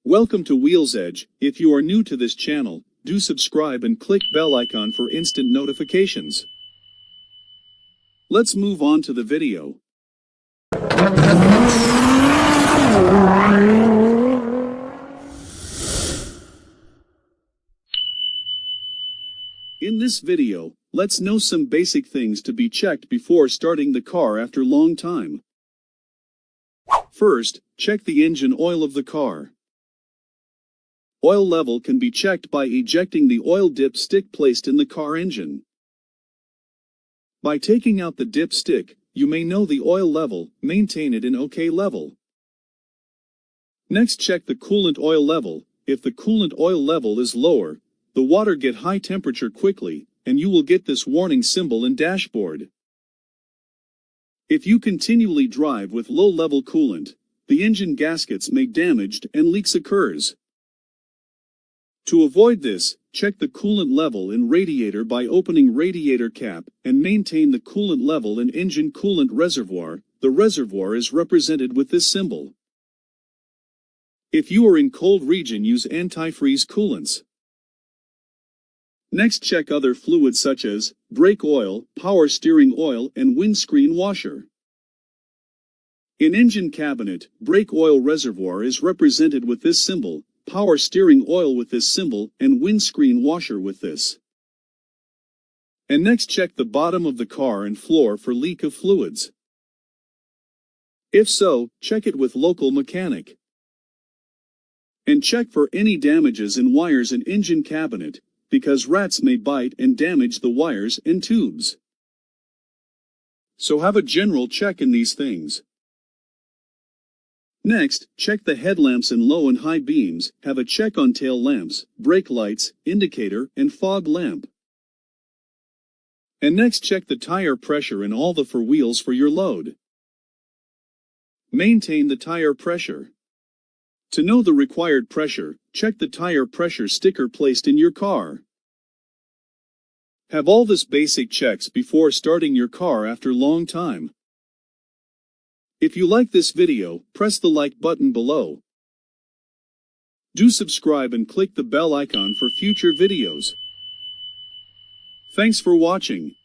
Welcome to WheelsEdge. If you are new to this channel, do subscribe and click bell icon for instant notifications. Let's move on to the video. In this video, let's know some basic things to be checked before starting the car after long time. First, check the engine oil of the car. Oil level can be checked by ejecting the oil dipstick placed in the car engine. By taking out the dipstick, you may know the oil level, maintain it in OK level. Next, check the coolant oil level. If the coolant oil level is lower, the water get high temperature quickly, and you will get this warning symbol in dashboard. If you continually drive with low-level coolant, the engine gaskets may damaged and leaks occurs. To avoid this, check the coolant level in radiator by opening radiator cap and maintain the coolant level in engine coolant reservoir. The reservoir is represented with this symbol. If you are in cold region, use antifreeze coolants. Next, check other fluids such as brake oil, power steering oil, and windscreen washer. In engine cabinet, brake oil reservoir is represented with this symbol, power steering oil with this symbol, and windscreen washer with this. And next, check the bottom of the car and floor for leak of fluids. If so, check it with local mechanic. And check for any damages in wires in engine cabinet, because rats may bite and damage the wires and tubes. So have a general check in these things. Next, check the headlamps in low and high beams, have a check on tail lamps, brake lights, indicator, and fog lamp. And next, check the tire pressure in all the four wheels for your load. Maintain the tire pressure. To know the required pressure, check the tire pressure sticker placed in your car. Have all this basic checks before starting your car after long time. If you like this video, press the like button below. Do subscribe and click the bell icon for future videos. Thanks for watching.